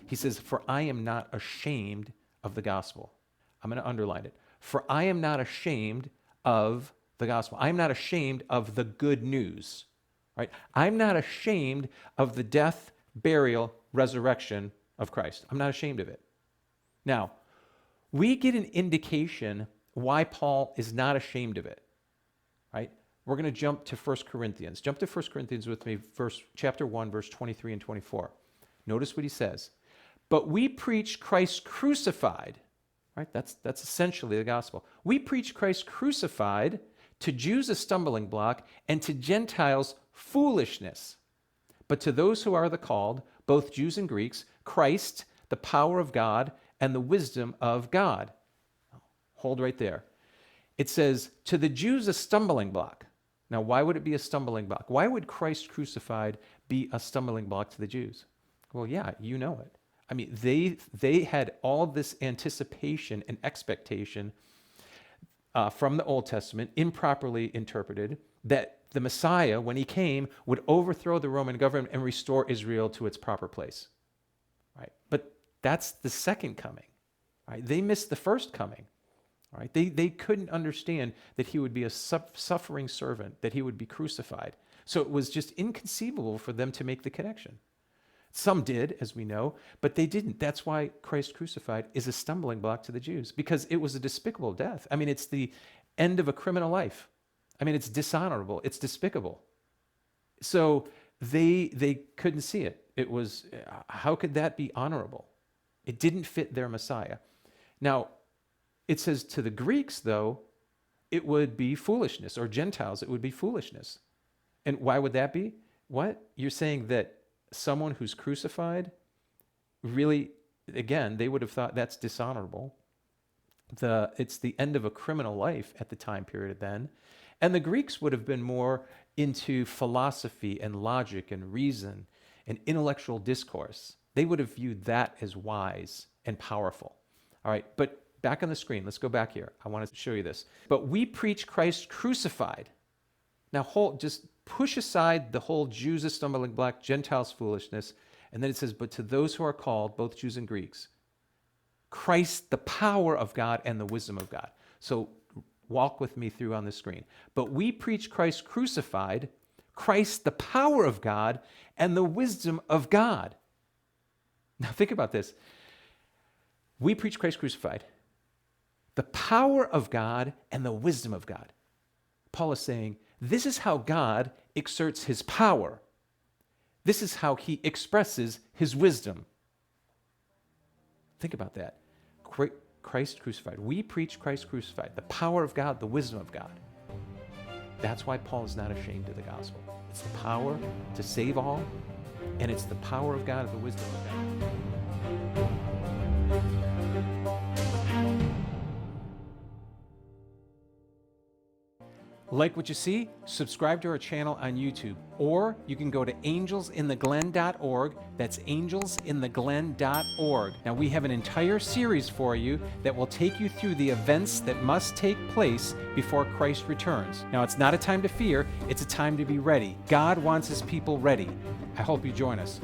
He says, for I am not ashamed of the gospel. I'm going to underline it. For I am not ashamed of the gospel. I'm not ashamed of the good news, right? I'm not ashamed of the death, burial, resurrection of Christ. I'm not ashamed of it. Now, we get an indication why Paul is not ashamed of it, right? We're going to jump to 1 Corinthians. Jump to 1 Corinthians with me, chapter 1, verse 23 and 24. Notice what he says. But we preach Christ crucified, right? That's essentially the gospel. We preach Christ crucified, to Jews a stumbling block, and to Gentiles foolishness. But to those who are the called, both Jews and Greeks, Christ, the power of God, and the wisdom of God. Hold right there. It says, to the Jews a stumbling block. Now, why would it be a stumbling block? Why would Christ crucified be a stumbling block to the Jews? Well, yeah, you know it. I mean, they had all this anticipation and expectation from the Old Testament, improperly interpreted, that the Messiah, when he came, would overthrow the Roman government and restore Israel to its proper place. Right? But that's the second coming. Right? They missed the first coming. Right? They couldn't understand that he would be a suffering servant, that he would be crucified. So it was just inconceivable for them to make the connection. Some did, as we know, but they didn't. That's why Christ crucified is a stumbling block to the Jews, because it was a despicable death. I mean, it's the end of a criminal life. I mean, it's dishonorable. It's despicable. So they couldn't see it. It was, how could that be honorable? It didn't fit their Messiah. Now, it says to the Greeks, though, it would be foolishness, or Gentiles, it would be foolishness. And why would that be? What? You're saying that someone who's crucified, really, again, they would have thought that's dishonorable. It's the end of a criminal life at the time period then. And the Greeks would have been more into philosophy and logic and reason and intellectual discourse. They would have viewed that as wise and powerful. All right, but back on the screen, let's go back here. I want to show you this. But we preach Christ crucified. Now, just push aside the whole Jews a stumbling block, Gentiles foolishness, and then it says, but to those who are called, both Jews and Greeks, Christ, the power of God and the wisdom of God. So walk with me through on the screen. But we preach Christ crucified, Christ, the power of God and the wisdom of God. Now think about this. We preach Christ crucified, the power of God and the wisdom of God. Paul is saying, this is how God exerts his power. This is how he expresses his wisdom. Think about that. Christ crucified. We preach Christ crucified, the power of God, the wisdom of God. That's why Paul is not ashamed of the gospel. It's the power to save all, and it's the power of God and the wisdom of God. Like what you see? Subscribe to our channel on YouTube, or you can go to angelsintheglen.org. That's angelsintheglen.org. Now, we have an entire series for you that will take you through the events that must take place before Christ returns. Now, it's not a time to fear, it's a time to be ready. God wants his people ready. I hope you join us.